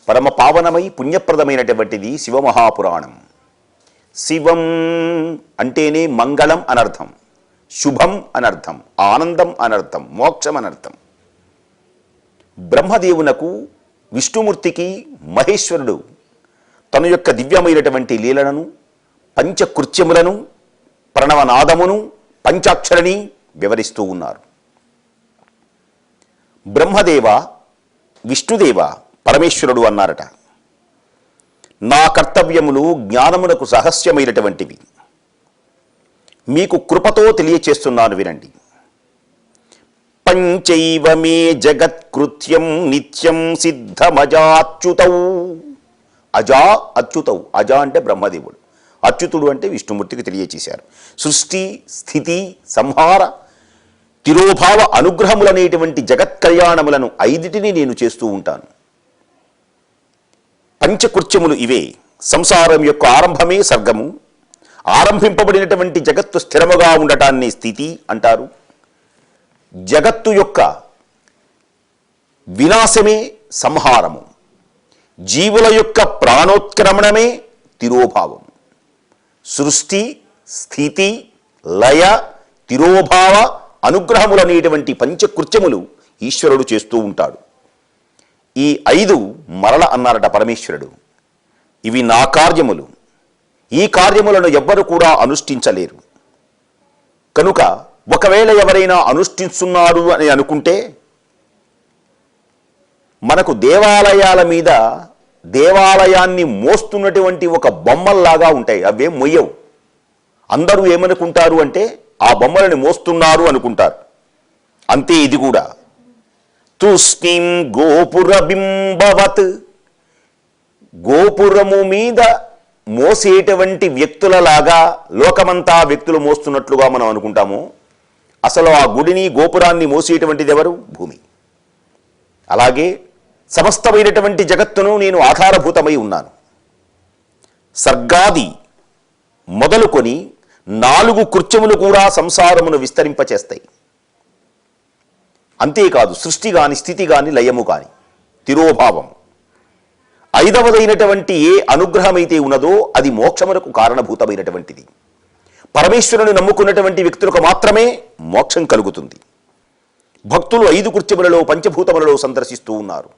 పరమ పావనమై పుణ్యప్రదమైనటువంటిది శివమహాపురాణం. శివం అంటేనే మంగళం అనర్థం, శుభం అనర్థం, ఆనందం అనర్థం, మోక్షం అనర్థం. బ్రహ్మదేవునకు, విష్ణుమూర్తికి మహేశ్వరుడు తన యొక్క దివ్యమైనటువంటి లీలలను, పంచకృత్యములను, ప్రణవనాదమును, పంచాక్షరిని వివరిస్తూ ఉన్నారు. బ్రహ్మదేవ, విష్ణుదేవ, పరమేశ్వరుడు అన్నారట. నా కర్తవ్యములు జ్ఞానమునకు రహస్యమైనటువంటివి, మీకు కృపతో తెలియచేస్తున్నాను వినండి. పంచైవ మే జగత్కృత్యం నిత్యం సిద్ధమజాచ్యుతౌ. అజా అచ్యుతౌ. అజా అంటే బ్రహ్మదేవుడు, అచ్యుతుడు అంటే విష్ణుమూర్తికి తెలియచేశారు. సృష్టి, స్థితి, సంహార, తిరోభావ అనుగ్రహములనేటువంటి జగత్ కళ్యాణములను ఐదిటిని నేను చేస్తూ ఉంటాను. పంచకృత్యములు ఇవే. సంసారం యొక్క ఆరంభమే సర్గము. ఆరంభింపబడినటువంటి జగత్తు స్థిరముగా ఉండటాన్ని స్థితి అంటారు. జగత్తు యొక్క వినాశమే సంహారము. జీవుల యొక్క ప్రాణోత్క్రమణమే తిరోభావం. సృష్టి, స్థితి, లయ, తిరోభావ అనుగ్రహములనేటువంటి పంచకృత్యములు ఈశ్వరుడు చేస్తూ ఉంటాడు. ఈ 5 మరల అన్నారట పరమేశ్వరుడు, ఇవి నా కార్యములు. ఈ కార్యములను ఎవ్వరు కూడా అనుష్ఠించలేరు. కనుక ఒకవేళ ఎవరైనా అనుష్ఠిస్తున్నారు అని అనుకుంటే, మనకు దేవాలయాల మీద దేవాలయాన్ని మోస్తున్నటువంటి ఒక బొమ్మల్లాగా ఉంటాయి, అవేం మొయ్యవు. అందరూ ఏమనుకుంటారు అంటే ఆ బొమ్మలని మోస్తున్నారు అనుకుంటారు. అంతే ఇది కూడా. తుష్ణీం గోపుర బింబవత్. గోపురము మీద మోసేటువంటి వ్యక్తులలాగా లోకమంతా వ్యక్తులు మోస్తున్నట్లుగా మనం అనుకుంటాము. అసలు ఆ గుడిని, గోపురాన్ని మోసేటువంటిది ఎవరు? భూమి. అలాగే సమస్తమైనటువంటి జగత్తును నేను ఆధారభూతమై ఉన్నాను. సర్గాది మొదలుకొని 4 కృత్యములు కూడా సంసారమును విస్తరింపచేస్తాయి. అంతేకాదు సృష్టి కాని, స్థితి కాని, లయము కాని, తిరోభావం. 5వదైనటువంటి ఏ అనుగ్రహమైతే ఉన్నదో అది మోక్షమునకు కారణభూతమైనటువంటిది. పరమేశ్వరుని నమ్ముకున్నటువంటి వ్యక్తులకు మాత్రమే మోక్షం కలుగుతుంది. భక్తులు 5 కృత్యములలో, పంచభూతములలో సందర్శిస్తూ ఉన్నారు.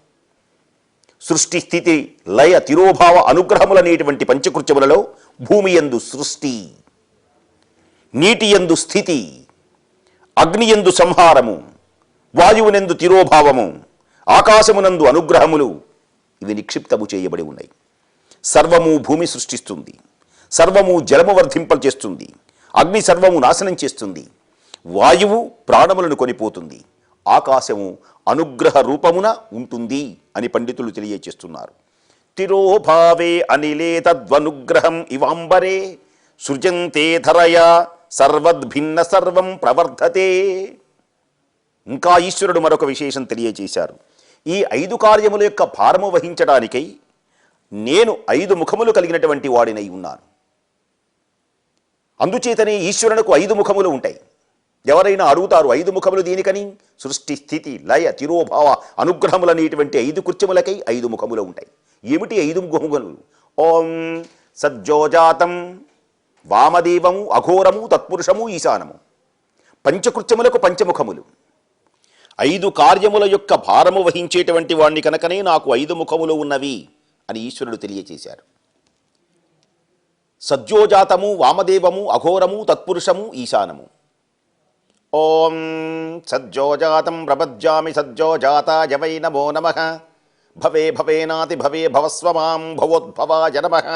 సృష్టి, స్థితి, లయ, తిరోభావ అనుగ్రహములనేటువంటి పంచకృత్యములలో భూమి యందు సృష్టి, నీటి యందు స్థితి, అగ్ని యందు సంహారము, వాయువునందు తిరోభావము, ఆకాశమునందు అనుగ్రహములు ఇవి నిక్షిప్తము చేయబడి ఉన్నాయి. సర్వము భూమి సృష్టిస్తుంది, సర్వము జలము వర్ధింపచేస్తుంది, అగ్ని సర్వము నాశనం చేస్తుంది, వాయువు ప్రాణములను కొనిపోతుంది, ఆకాశము అనుగ్రహ రూపమున ఉంటుంది అని పండితులు తెలియచేస్తున్నారు. తిరోభావే అనిలే తద్వనుగ్రహం ఇవాంబరే సృజంతే ధరయా సర్వద్భిన్న సర్వం ప్రవర్ధతే. ఇంకా ఈశ్వరుడు మరొక విశేషం తెలియచేశారు. ఈ 5 కార్యముల యొక్క భారము వహించడానికై నేను 5 ముఖములు కలిగినటువంటి వాడినై ఉన్నాను. అందుచేతనే ఈశ్వరునికి 5 ముఖములు ఉంటాయి. ఎవరైనా అడుగుతారు 5 ముఖములు దేనికని? సృష్టి, స్థితి, లయ, తిరోభావ అనుగ్రహములనేటువంటి 5 కృత్యములకై 5 ముఖములు ఉంటాయి. ఏమిటి 5 ముఖములు? ఓం సజ్జోజాతం, వామదేవము, అఘోరము, తత్పురుషము, ఈశానము. పంచకృత్యములకు పంచముఖములు. 5 కార్యముల యొక్క భారము వహించేటువంటి వాణ్ణి కనుకనే నాకు 5 ముఖములు ఉన్నవి అని ఈశ్వరుడు తెలియచేశారు. సజ్జోజాతము, వామదేవము, అఘోరము, తత్పురుషము, ఈశానము. ఓం సజ్జోజాతం ప్రపజ్జామి సజ్జోజాతాయ వై నమో నమః. భవే భవేనాతి భవే భవస్వ మాం భవోద్భవాయ నమః.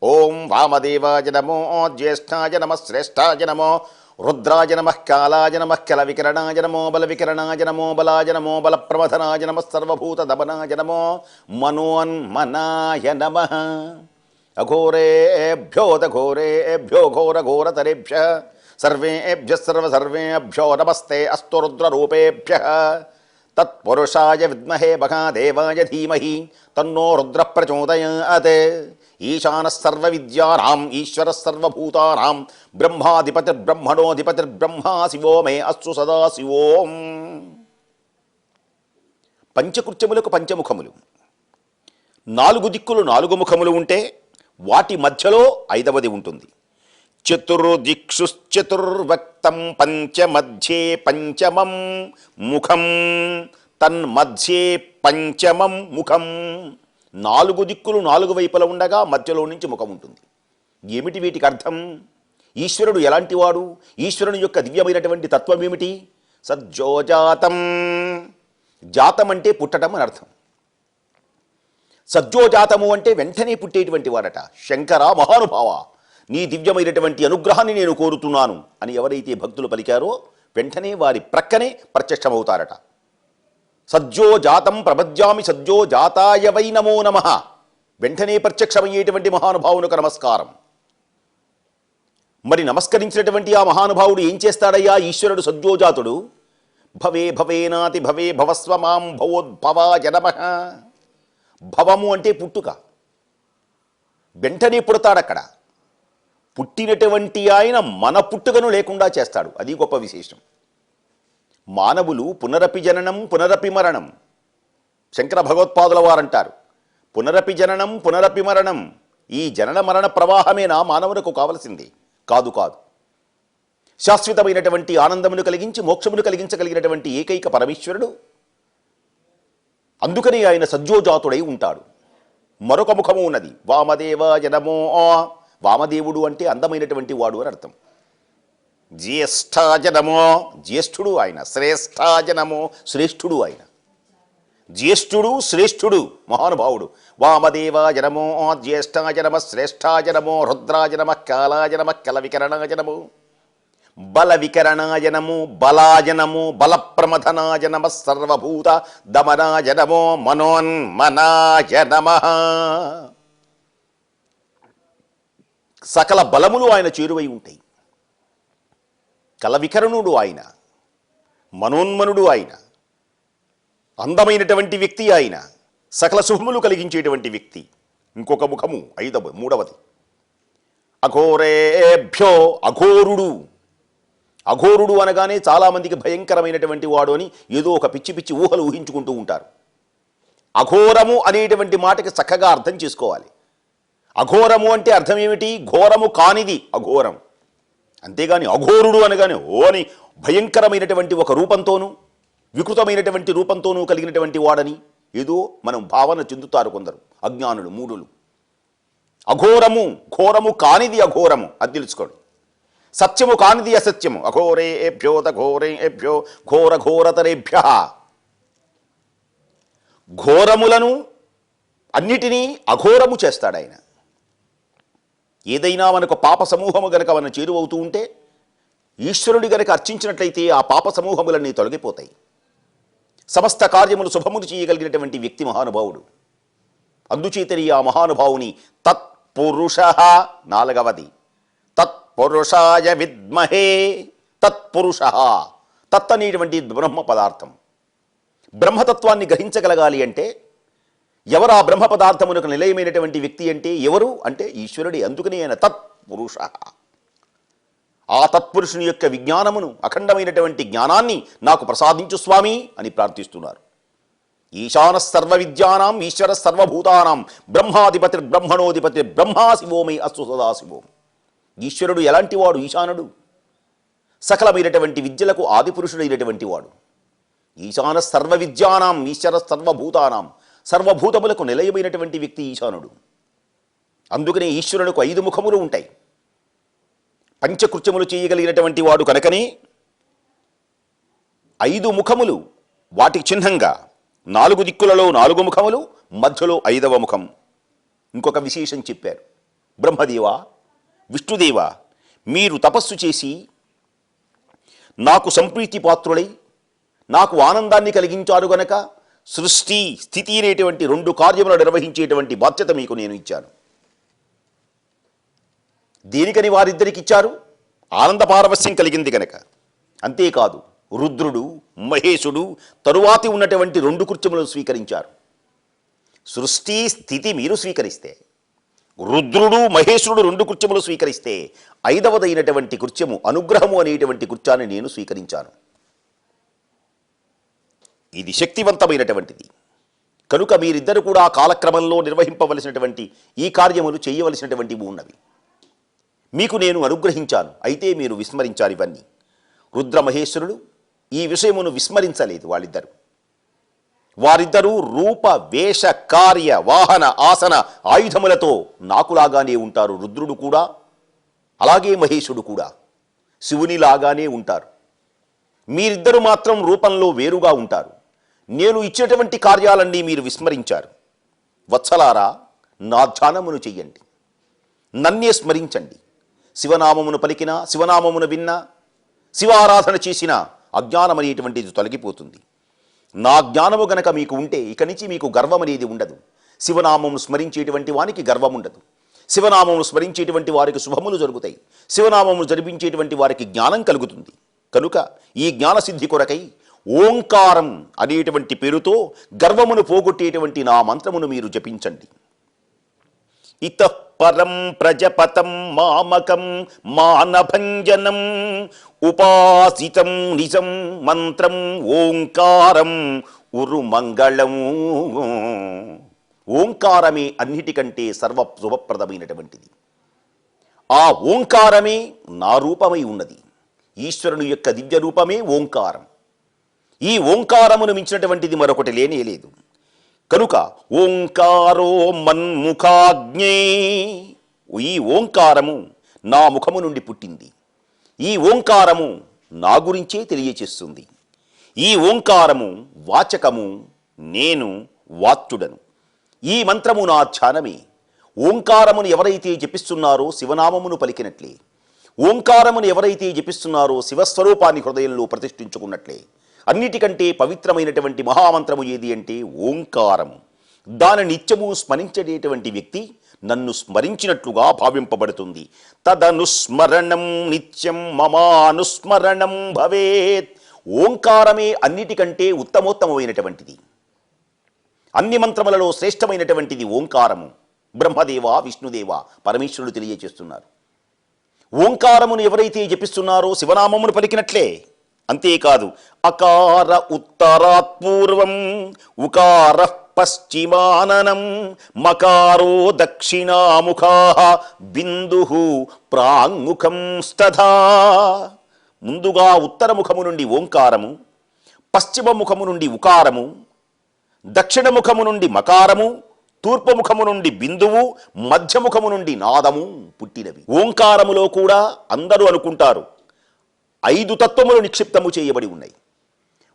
ఓం వామదేవాయ నమో, జ్యేష్ఠాయ నమః, శ్రేష్ఠాయ నమో, రుద్రాయ నమః, కాలాయ నమః, కల వికిరణాయ నమో, బల వికిరణాయ నమో, బలాయ నమో, బల ప్రమథనాయ నమః, సర్వభూత దమనాయ నమో, మనోన్మనాయ నమః. అఘోరేభ్యోదఘోరేభ్యో ఘోరఘోరతరేభ్యః సర్వేభ్యః సర్వసర్వేభ్యో నమస్తే అస్తు రుద్రరూపేభ్యః. తత్పురుషాయ విద్మహే మహాదేవాయ ధీమహి తన్నో రుద్ర ప్రచోదయాత్. ఈశానః సర్వవిద్యానాం ఈశ్వరః సర్వభూతానాం బ్రహ్మాధిపతిర్బ్రహ్మణోధిపతిర్బ్రహ్మా శివో మే అస్సు సదా శివోం. పంచకృత్యములకు పంచముఖములు. నాలుగు దిక్కులు నాలుగు ముఖములు ఉంటే వాటి మధ్యలో ఐదవది ఉంటుంది. చతుర్దిక్షుశ్చతుర్వక్తం పంచమధ్యే పంచమం ముఖం తన్మధ్యే పంచమం ముఖం. నాలుగు దిక్కులు నాలుగు వైపుల ఉండగా మధ్యలో నుంచి ముఖం ఉంటుంది. ఏమిటి వీటికి అర్థం? ఈశ్వరుడు ఎలాంటివాడు? ఈశ్వరుని యొక్క దివ్యమైనటువంటి తత్వం ఏమిటి? సజ్జోజాతం. జాతం అంటే పుట్టడం అని అర్థం. సజ్జోజాతము అంటే వెంటనే పుట్టేటువంటి వాడట. శంకర మహానుభావ, నీ దివ్యమైనటువంటి అనుగ్రహాన్ని నేను కోరుతున్నాను అని ఎవరైతే భక్తులు పలికారో వెంటనే వారి ప్రక్కనే ప్రత్యక్షమవుతారట. సజ్జోజాతం ప్రపద్యామి సజ్జోజాతాయ వై నమో నమః. వెంటనే ప్రత్యక్షమయ్యేటువంటి మహానుభావునికి నమస్కారం. మరి నమస్కరించినటువంటి ఆ మహానుభావుడు ఏం చేస్తాడయ్యా? ఈశ్వరుడు సజ్జోజాతుడు. భవే భవేనాతి భవే భవస్వ మాం భవోద్భవాయ నమః. భవము అంటే పుట్టుక. వెంటనే పుడతాడక్కడ. పుట్టినటువంటి ఆయన మన పుట్టుకను లేకుండా చేస్తాడు. అది గొప్ప విశేషం. మానవులు పునరపి జననం పునరపి మరణం. శంకర భగవత్పాదుల వారంటారు, పునరపి జననం పునరపి మరణం. ఈ జనన మరణ ప్రవాహమేనా మానవులకు కావలసింది? కాదు కాదు. శాశ్వతమైనటువంటి ఆనందమును కలిగించి మోక్షమును కలిగించగలిగినటువంటి ఏకైక పరమేశ్వరుడు. అందుకని ఆయన సజ్జోజాతుడై ఉంటాడు. మరొక ముఖము ఉన్నది, వామదేవాయ నమో. వామదేవుడు అంటే అందమైనటువంటి వాడు అని అర్థం. జ్యేష్ఠాయ నమో, జ్యేష్ఠుడు ఆయన. శ్రేష్ఠాయ నమో, శ్రేష్ఠుడు ఆయన. జ్యేష్ఠుడు శ్రేష్ఠుడు మహానుభావుడు. వామదేవాయ నమో, జ్యేష్ఠాయ నమ, శ్రేష్ఠాయ నమో, రుద్రాయ నమ, కాలాయ నమ, కల వికరణాయ నమో, బల వికరణాయ నమో, బలాయ నమో, బలప్రమథనాయ నమ, సర్వభూత దమనాయ నమో, మనోన్మనాయ నమః. సకల బలములు ఆయన చేరువై ఉంటాయి. కలవికరణుడు ఆయన, మనోన్మనుడు ఆయన, అందమైనటువంటి వ్యక్తి ఆయన, సకల శుభములు కలిగించేటువంటి వ్యక్తి. ఇంకొక ముఖము మూడవది, అఘోరేభ్యో. అఘోరుడు. అఘోరుడు అనగానే చాలామందికి భయంకరమైనటువంటి వాడు అని ఏదో ఒక పిచ్చి పిచ్చి ఊహలు ఊహించుకుంటూ ఉంటారు. అఘోరము అనేటువంటి మాటకి చక్కగా అర్థం చేసుకోవాలి. అఘోరము అంటే అర్థం ఏమిటి? ఘోరము కానిది అఘోరం. అంతేగాని అఘోరుడు అనగానే ఓ అని భయంకరమైనటువంటి ఒక రూపంతోనూ వికృతమైనటువంటి రూపంతోనూ కలిగినటువంటి వాడని ఏదో మనం భావన చెందుతారు కొందరు అజ్ఞానులు, మూఢులు. అఘోరము, ఘోరము కానిది అఘోరము, అది తెలుసుకోండి. సత్యము కానిది అసత్యము. అఘోరేభ్యోత ఘోరేభ్యో ఘోర ఘోరతరేభ్య. ఘోరములను అన్నిటినీ అఘోరము చేస్తాడు ఆయన. ఏదైనా మనకు పాప సమూహము గనక మనం చేరువవుతూ ఉంటే ఈశ్వరుడి గనక అర్చించినట్లయితే ఆ పాప సమూహములన్నీ తొలగిపోతాయి. సమస్త కార్యములు శుభములు చేయగలిగినటువంటి వ్యక్తి మహానుభావుడు. అందుచేతని ఆ మహానుభావుని తత్పురుష. నాలుగవది, తత్పురుషాయ విద్మహే. తత్పురుష, తత్ అనేటువంటి బ్రహ్మ పదార్థం. బ్రహ్మతత్వాన్ని గ్రహించగలగాలి అంటే ఎవరు ఆ బ్రహ్మ పదార్థమునకు నిలయమైనటువంటి వ్యక్తి అంటే ఎవరు అంటే ఈశ్వరుడే. అందుకని ఆయన తత్పురుష. ఆ తత్పురుషుని యొక్క విజ్ఞానమును, అఖండమైనటువంటి జ్ఞానాన్ని నాకు ప్రసాదించు స్వామి అని ప్రార్థిస్తున్నారు. ఈశాన సర్వ విద్యానాం ఈశ్వర సర్వభూతానాం బ్రహ్మాధిపతి బ్రహ్మణోధిపతి బ్రహ్మా శివోమై అస్తు సదాశివోం. ఈశ్వరుడు ఎలాంటి వాడు? ఈశానుడు. సకలమైనటువంటి విద్యలకు ఆదిపురుషుడైనటువంటి వాడు. ఈశాన సర్వ విద్యానాం ఈశ్వర సర్వభూతానాం, సర్వభూతములకు నిలయమైనటువంటి వ్యక్తి ఈశానుడు. అందుకనే ఈశ్వరునికి 5 ముఖములు ఉంటాయి. పంచకృత్యములు చేయగలిగినటువంటి వాడు కనుకనే 5 ముఖములు. వాటికి చిహ్నంగా 4 దిక్కులలో 4 ముఖములు, మధ్యలో 5వ ముఖం. ఇంకొక విశేషం చెప్పారు. బ్రహ్మదేవ, విష్ణుదేవ, మీరు తపస్సు చేసి నాకు సంప్రీతి పాత్రులై నాకు ఆనందాన్ని కలిగించారు గనక సృష్టి స్థితి అనేటువంటి 2 కార్యములు నిర్వహించేటువంటి బాధ్యత మీకు నేను ఇచ్చాను. దేనికని వారిద్దరికి ఇచ్చారు? ఆనంద పారవస్యం కలిగింది కనుక. అంతేకాదు, రుద్రుడు మహేశుడు తరువాతి ఉన్నటువంటి 2 కృత్యములను స్వీకరించారు. సృష్టి స్థితి మీరు స్వీకరిస్తే, రుద్రుడు మహేశ్వరుడు 2 కృత్యములు స్వీకరిస్తే, 5వదైనటువంటి కృత్యము అనుగ్రహము అనేటువంటి కృత్యాన్ని నేను స్వీకరించాను. ఇది శక్తివంతమైనటువంటిది. కనుక మీరిద్దరు కూడా కాలక్రమంలో నిర్వహింపవలసినటువంటి ఈ కార్యములు చేయవలసినటువంటివి ఉన్నవి. మీకు నేను అనుగ్రహించాను, అయితే మీరు విస్మరించారు ఇవన్నీ. రుద్రమహేశ్వరులు ఈ విషయమును విస్మరించలేదు. వారిద్దరూ రూప వేష కార్య వాహన ఆసన ఆయుధములతో నాకులాగానే ఉంటారు. రుద్రుడు కూడా అలాగే మహేశుడు కూడా శివునిలాగానే ఉంటారు. మీరిద్దరు మాత్రం రూపంలో వేరుగా ఉంటారు. నేను ఇచ్చినటువంటి కార్యాలన్నీ మీరు విస్మరించారు. వత్సలారా, నా ధ్యానమును చెయ్యండి, నన్నే స్మరించండి. శివనామమును పలికినా, శివనామమును విన్నా, శివారాధన చేసినా అజ్ఞానం అనేటువంటిది తొలగిపోతుంది. నా జ్ఞానము గనక మీకు ఉంటే ఇక నుంచి మీకు గర్వం అనేది ఉండదు. శివనామమును స్మరించేటువంటి వానికి గర్వం ఉండదు. శివనామమును స్మరించేటువంటి వారికి శుభములు జరుగుతాయి. శివనామమును జరిపించేటువంటి వారికి జ్ఞానం కలుగుతుంది. కనుక ఈ జ్ఞానసిద్ధి కొరకై ఓంకారం అనేటువంటి పేరుతో గర్వమును పోగొట్టేటువంటి నా మంత్రమును మీరు జపించండి. ఇతః పరం ప్రజపతం మామకం మానభంజనం ఉపాసితం నిజం మంత్రం ఓంకారం ఉరుమంగళం. ఓంకారమే అన్నిటికంటే సర్వ శుభప్రదమైనటువంటిది. ఆ ఓంకారమే నా రూపమై ఉన్నది. ఈశ్వరుని యొక్క దివ్య రూపమే ఓంకారం. ఈ ఓంకారమును మించినటువంటిది మరొకటి లేనే లేదు. కనుక ఓంకారో మన్ముఖాజ్ఞే, ఈ ఓంకారము నా ముఖము నుండి పుట్టింది. ఈ ఓంకారము నా గురించే తెలియచేస్తుంది. ఈ ఓంకారము వాచకము, నేను వాచ్యుడను. ఈ మంత్రము నా ధ్యానమే. ఓంకారమును ఎవరైతే జపిస్తున్నారో శివనామమును పలికినట్లే, ఓంకారమును ఎవరైతే జపిస్తున్నారో శివస్వరూపాన్ని హృదయంలో ప్రతిష్ఠించుకున్నట్లే. అన్నిటికంటే పవిత్రమైనటువంటి మహామంత్రము ఏది అంటే ఓంకారము. దాని నిత్యము స్మరించేటువంటి వ్యక్తి నన్ను స్మరించినట్లుగా భావింపబడుతుంది. తదనుస్మరణం నిత్యం మమానుస్మరణం భవేత్. ఓంకారమే అన్నిటికంటే ఉత్తమోత్తమైనటువంటిది. అన్ని మంత్రములలో శ్రేష్టమైనటువంటిది ఓంకారము. బ్రహ్మదేవ, విష్ణుదేవ, పరమేశ్వరుడు తెలియచేస్తున్నారు. ఓంకారమును ఎవరైతే జపిస్తున్నారో శివనామమును పలికినట్లే. అంతేకాదు, అకార ఉత్తరాత్ పూర్వం ఉకార పశ్చిమాననం మకారో దక్షిణాముఖా బిందు ప్రాంగుఖం స్తథా. ముందుగా ఉత్తరముఖము నుండి ఓంకారము, పశ్చిమ ముఖము నుండి ఉకారము, దక్షిణముఖము నుండి మకారము, తూర్పుముఖము నుండి బిందువు, మధ్యముఖము నుండి నాదము పుట్టినవి. ఓంకారములో కూడా అందరూ అనుకుంటారు 5 తత్వములు నిక్షిప్తము చేయబడి ఉన్నాయి.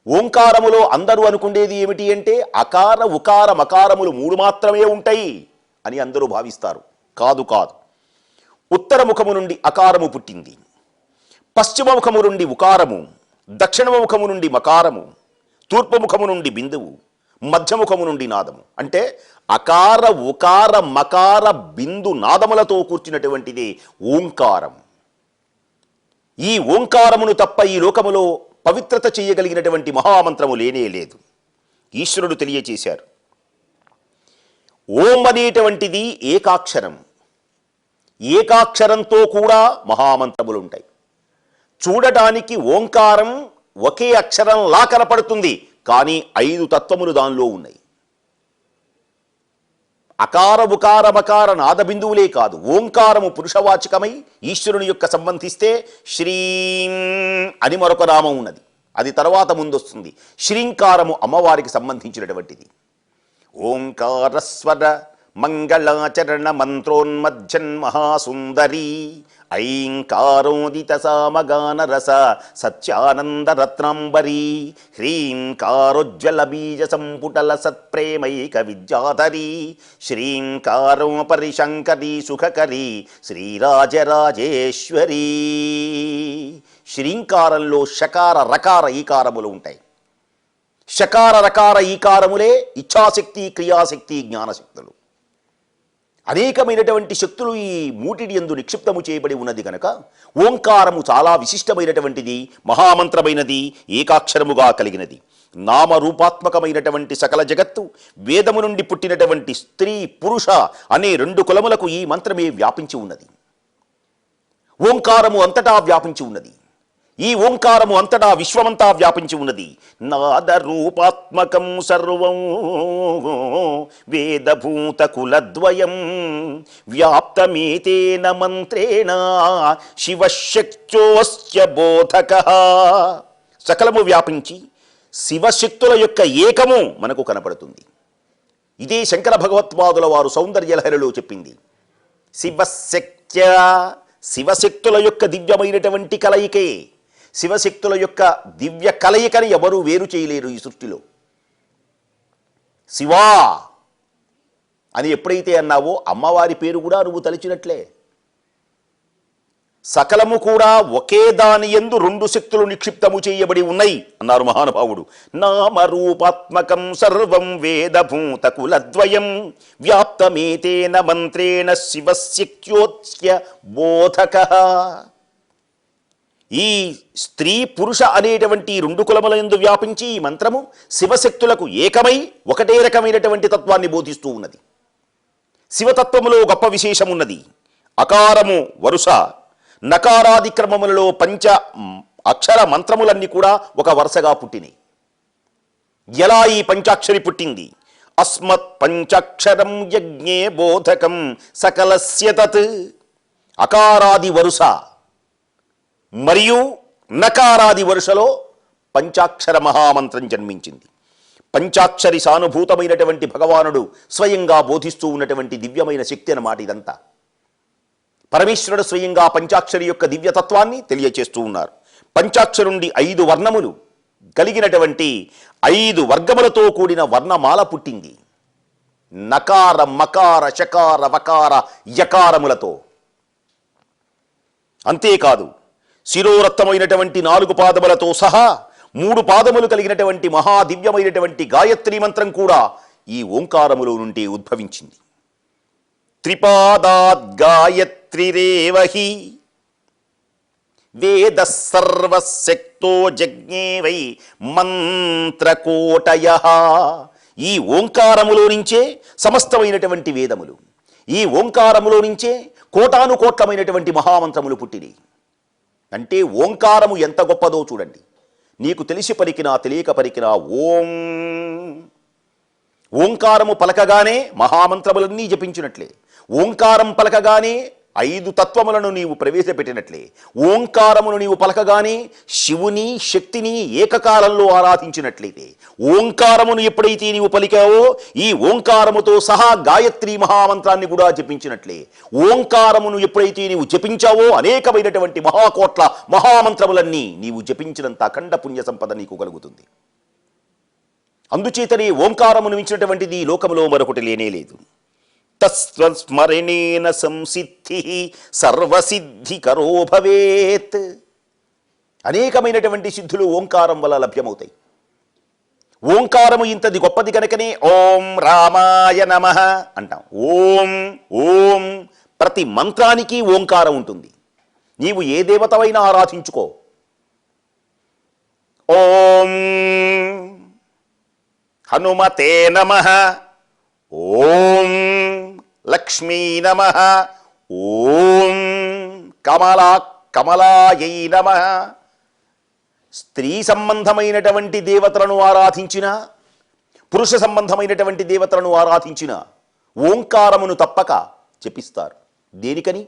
ఓంకారములో అందరూ అనుకునేది ఏమిటి అంటే అకార ఉకార మకారములు 3 మాత్రమే ఉంటాయి అని అందరూ భావిస్తారు. కాదు కాదు. ఉత్తరముఖము నుండి అకారము పుట్టింది, పశ్చిమ ముఖము నుండి ఉకారము, దక్షిణముఖము నుండి మకారము, తూర్పుముఖము నుండి బిందువు, మధ్యముఖము నుండి నాదము. అంటే అకార ఉకార మకార బిందు నాదములతో కూర్చున్నటువంటిదే ఓంకారం. ఈ ఓంకారమును తప్ప ఈ లోకములో పవిత్రత చేయగలిగినటువంటి మహామంత్రము లేనే లేదు. ఈశ్వరుడు తెలియచేశారు. ఓం అనేటువంటిది ఏకాక్షరం. ఏకాక్షరంతో కూడా మహామంత్రములు ఉంటాయి. చూడటానికి ఓంకారం ఒకే అక్షరంలా కనపడుతుంది, కానీ 5 తత్వములు దానిలో ఉన్నాయి. అకార ఉకార మకార నాదబిందువులే కాదు, ఓంకారము పురుషవాచకమై ఈశ్వరుని యొక్క సంబంధిస్తే శ్రీం అని మరొక నామం ఉన్నది. అది తర్వాత ముందొస్తుంది. శ్రీంకారము అమ్మవారికి సంబంధించినటువంటిది. ఓంకారస్వర మంగళాచరణ మంత్రోన్మధ్యన్ మహాసుందరీ ఐంకారోదిత సామగాన రస సత్యానంద రత్నాంబరీ హ్రీంకారోజ్వల బీజ సంపుటల సత్ప్రేమైక విద్యాధరీ శ్రీంకారోపరి శంకరీ సుఖకరీ శ్రీరాజరాజేశ్వరీ. శ్రీంకారంలో షకార రకార ఈకారములు ఉంటాయి. షకార రకార ఈకారములే ఇచ్ఛాశక్తి, క్రియాశక్తి, జ్ఞానశక్తులు. అనేకమైనటువంటి శక్తులు ఈ మూటిడి యందు నిక్షిప్తము చేయబడి ఉన్నది కనుక ఓంకారము చాలా విశిష్టమైనటువంటిది, మహామంత్రమైనది, ఏకాక్షరముగా కలిగినది. నామరూపాత్మకమైనటువంటి సకల జగత్తు, వేదము నుండి పుట్టినటువంటి స్త్రీ పురుష అనే 2 కులములకు ఈ మంత్రమే వ్యాపించి ఉన్నది. ఓంకారము అంతటా వ్యాపించి ఉన్నది. ఈ ఓంకారము అంతటా విశ్వమంతా వ్యాపించి ఉన్నది. నాద రూపాత్మకం సర్వం వేదభూత కులద్వయం వ్యాప్తమేతేన మంత్రేణ శివశక్త్యోస్య బోధకః. సకలము వ్యాపించి శివశక్తుల యొక్క ఏకము మనకు కనపడుతుంది. ఇదే శంకర భగవత్పాదుల వారు సౌందర్యలహరిలో చెప్పింది. శివశక్త్య, శివశక్తుల యొక్క దివ్యమైనటువంటి కలయికే. శివశక్తుల యొక్క దివ్య కలయికని ఎవరూ వేరు చేయలేరు ఈ సృష్టిలో. శివా అని ఎప్పుడైతే అన్నావో అమ్మవారి పేరు కూడా నువ్వు తలిచినట్లే. సకలము కూడా ఒకే దాని యందు రెండు శక్తులు నిక్షిప్తము చేయబడి ఉన్నాయి అన్నారు మహానుభావుడు. నామరూపాత్మకం సర్వం వేదభూత కులద్వయం వ్యాప్తమేతేన మంత్రేణ శివశక్త్యోస్య బోధకః. ఈ స్త్రీ పురుష అనేటువంటి రెండు కులముల యందు వ్యాపించి ఈ మంత్రము శివశక్తులకు ఏకమై ఒకటే రకమైనటువంటి తత్వాన్ని బోధిస్తూ ఉన్నది. శివతత్వములో గొప్ప విశేషమున్నది. అకారము వరుస, నకారాది క్రమములలో పంచ అక్షర మంత్రములన్నీ కూడా ఒక వరుసగా పుట్టినాయి. ఎలా ఈ పంచాక్షరి పుట్టింది? అస్మత్ పంచాక్షరం యజ్ఞే బోధకం సకలస్య తత్. అకారాది వరుస మరియు నకారాది వరుసలో పంచాక్షర మహామంత్రం జన్మించింది. పంచాక్షరి సానుభూతమైనటువంటి భగవానుడు స్వయంగా బోధిస్తూ ఉన్నటువంటి దివ్యమైన శక్తి అన్నమాట ఇదంతా. పరమేశ్వరుడు స్వయంగా పంచాక్షరి యొక్క దివ్యతత్వాన్ని తెలియచేస్తూ ఉన్నారు. పంచాక్షరుండి 5 వర్ణములు కలిగినటువంటి 5 వర్గములతో కూడిన వర్ణమాల పుట్టింది. నకార, మకార, శకార, వకార, యకారములతో. అంతేకాదు శిరోరక్తమైనటువంటి 4 పాదములతో సహా 3 పాదములు కలిగినటువంటి మహాదివ్యమైనటువంటి గాయత్రి మంత్రం కూడా ఈ ఓంకారములో నుండి ఉద్భవించింది. త్రిపాదాద్ గాయత్రిరేవహి వేద సర్వశక్తో జజ్ఞే వై మంత్రకోటయః. ఈ ఓంకారములో నుంచే సమస్తమైనటువంటి వేదములు, ఈ ఓంకారములో నుంచే కోటాను కోట్లమైనటువంటి మహామంత్రములు పుట్టినాయి. అంటే ఓంకారము ఎంత గొప్పదో చూడండి. నీకు తెలిసి పలికినా తెలియక పలికినా ఓం, ఓంకారము పలకగానే మహామంత్రములన్నీ జపించినట్లే. ఓంకారం పలకగానే 5 తత్వములను నీవు ప్రవేశపెట్టినట్లే. ఓంకారమును నీవు పలకగానే శివుని శక్తిని ఏకకాలంలో ఆరాధించినట్లయితే, ఓంకారమును ఎప్పుడైతే నీవు పలికావో ఈ ఓంకారముతో సహా గాయత్రి మహామంత్రాన్ని కూడా జపించినట్లే. ఓంకారమును ఎప్పుడైతే నీవు జపించావో అనేకమైనటువంటి మహాకోట్ల మహామంత్రములన్నీ నీవు జపించినంత అఖండ పుణ్య సంపద నీకు కలుగుతుంది. అందుచేతనే ఓంకారమును మించినటువంటిది ఈ లోకములో మరొకటి లేనేలేదు. తస్మరణేన సంసిద్ధి సర్వసిద్ధికరో భవేత్. అనేకమైనటువంటి సిద్ధులు ఓంకారం వల్ల లభ్యమవుతాయి. ఓంకారము ఇంతది గొప్పది కనుకనే ఓం రామాయ నమః అంటాం. ఓం ఓం ప్రతి మంత్రానికి ఓంకారం ఉంటుంది. నీవు ఏ దేవతవైనా ఆరాధించుకో. ఓం హనుమతే నమః, ఓం లక్ష్మీ నమః, ఓం కమలాయై నమః. స్త్రీ సంబంధమైనటువంటి దేవతలను ఆరాధించిన, పురుష సంబంధమైనటువంటి దేవతలను ఆరాధించిన ఓంకారమును తప్పక జపిస్తారు. దేనికని?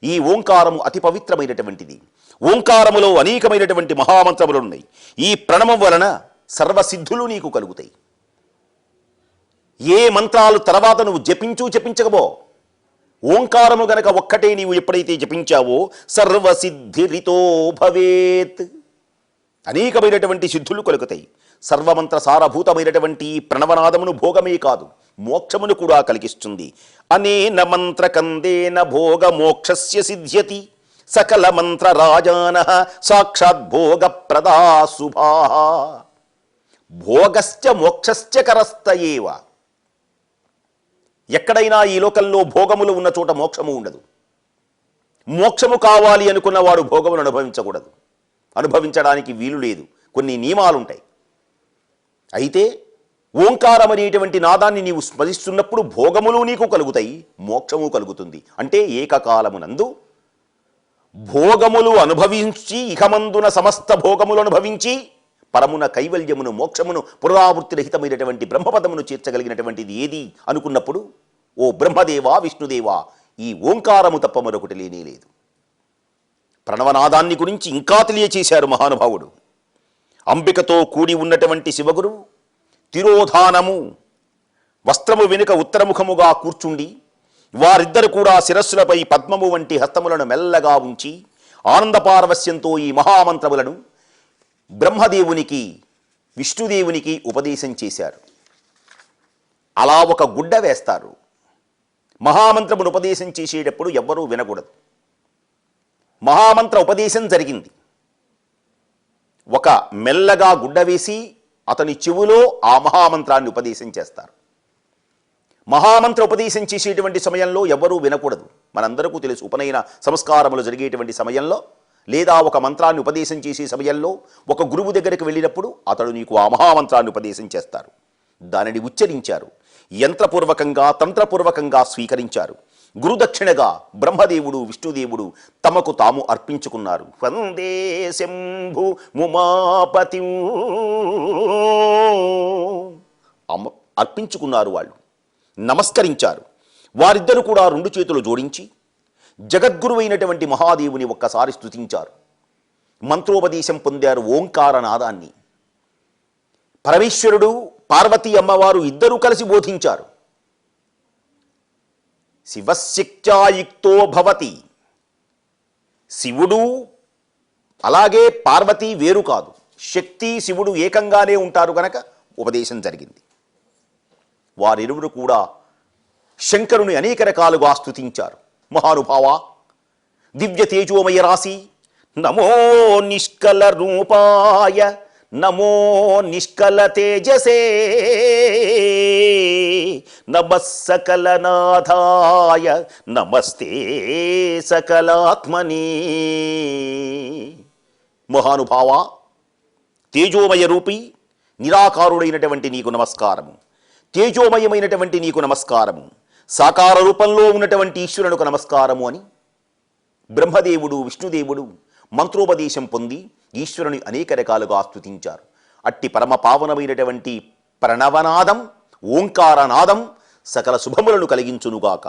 ఈ ఓంకారము అతి పవిత్రమైనటువంటిది. ఓంకారములో అనేకమైనటువంటి మహామంత్రములు ఉన్నాయి. ఈ ప్రణవం వలన సర్వసిద్ధులు నీకు కలుగుతాయి. ఏ మంత్రాలు తర్వాత నువ్వు జపించకబో, ఓంకారము గనక ఒక్కటే నీవు ఎప్పుడైతే జపించావో సర్వసిద్ధిరితో భవేత్. అనేకమైనటువంటి సిద్ధులు కలుగుతాయి. సర్వమంత్ర సారభూతమైనటువంటి ప్రణవనాదమును భోగమే కాదు మోక్షమును కూడా కలిగిస్తుంది. అనేన మంత్రకందేన భోగ మోక్షస్య సిద్ధ్యతి సకల మంత్ర రాజానః సాక్షాత్ భోగ ప్రదా శుభాః. భోగశ్చ మోక్షశ్చ కరస్తయేవ. ఎక్కడైనా ఈ లోకంలో భోగములు ఉన్న చోట మోక్షము ఉండదు. మోక్షము కావాలి అనుకున్నవాడు భోగమును అనుభవించకూడదు. అనుభవించడానికి వీలు లేదు. కొన్ని నియమాలుంటాయి. అయితే ఓంకారం అనేటువంటి నాదాన్ని నీవు స్మరిస్తున్నప్పుడు భోగములు నీకు కలుగుతాయి, మోక్షము కలుగుతుంది. అంటే ఏకకాలమునందు భోగములు అనుభవించి ఇహమందున సమస్త భోగములు అనుభవించి పరమున కైవల్యమును మోక్షమును పునరావృత్తి రహితమైనటువంటి బ్రహ్మపదమును చేర్చగలిగినటువంటిది ఏది అనుకున్నప్పుడు, ఓ బ్రహ్మదేవా విష్ణుదేవా, ఈ ఓంకారము తప్ప మరొకటి లేనే లేదు. ప్రణవనాదాన్ని గురించి ఇంకా తెలియచేశారు మహానుభావుడు. అంబికతో కూడి ఉన్నటువంటి శివగురువు తిరోధానము వస్త్రము వెనుక ఉత్తరముఖముగా కూర్చుండి, వారిద్దరు కూడా శిరస్సులపై పద్మము వంటి హస్తములను మెల్లగా ఉంచి ఆనందపారవస్యంతో ఈ మహామంత్రములను బ్రహ్మదేవునికి విష్ణుదేవునికి ఉపదేశం చేశారు. అలా ఒక గుడ్డ వేస్తారు. మహామంత్రమును ఉపదేశం చేసేటప్పుడు ఎవ్వరూ వినకూడదు. మహామంత్ర ఉపదేశం జరిగింది. ఒక మెల్లగా గుడ్డ వేసి అతని చెవులో ఆ మహామంత్రాన్ని ఉపదేశం చేస్తారు. మహామంత్ర ఉపదేశం చేసేటువంటి సమయంలో ఎవ్వరూ వినకూడదు. మనందరికీ తెలుసు, ఉపనయన సంస్కారములు జరిగేటువంటి సమయంలో లేదా ఒక మంత్రాన్ని ఉపదేశం చేసే సమయంలో ఒక గురువు దగ్గరికి వెళ్ళినప్పుడు అతడు నీకు ఆ మహామంత్రాన్ని ఉపదేశం చేస్తారు. దానిని ఉచ్చరించారు, యంత్రపూర్వకంగా తంత్రపూర్వకంగా స్వీకరించారు. గురుదక్షిణగా బ్రహ్మదేవుడు విష్ణుదేవుడు తమకు తాము అర్పించుకున్నారు. వందే శంభు ముమాపతి అర్పించుకున్నారు. వాళ్ళు నమస్కరించారు. వారిద్దరూ కూడా రెండు చేతులు జోడించి జగద్గురువైనటువంటి మహాదేవుని ఒక్కసారి స్తుతించారు. మంత్రోపదేశం పొందారు ఓంకార నాదాన్ని. పరమేశ్వరుడు పార్వతీ అమ్మవారు ఇద్దరూ కలిసి బోధించారు. శివశక్త్యాయుక్తో భవతి. శివుడు అలాగే పార్వతి వేరు కాదు, శక్తి శివుడు ఏకంగానే ఉంటారు గనక ఉపదేశం జరిగింది. వారిరువురు కూడా శంకరుని అనేక రకాలుగా స్తుతించారు. మహానుభావ, దివ్య తేజోమయ రాశి, నమో నిష్కల రూపాయ, నమో నిష్కల తేజసే, నమః సకలనాథాయ, నమస్తే సకలాత్మనే. మహానుభావ, తేజోమయ రూపి నిరాకారుడైనటువంటి నీకు నమస్కారము, తేజోమయమైనటువంటి నీకు నమస్కారము, సాకార రూపంలో ఉన్నటువంటి ఈశ్వరునికి నమస్కారము అని బ్రహ్మదేవుడు విష్ణుదేవుడు మంత్రోపదేశం పొంది ఈశ్వరుని అనేక రకాలుగా స్తుతించారు. అట్టి పరమ పావనమైనటువంటి ప్రణవనాదం ఓంకారనాదం సకల శుభములను కలిగించునుగాక.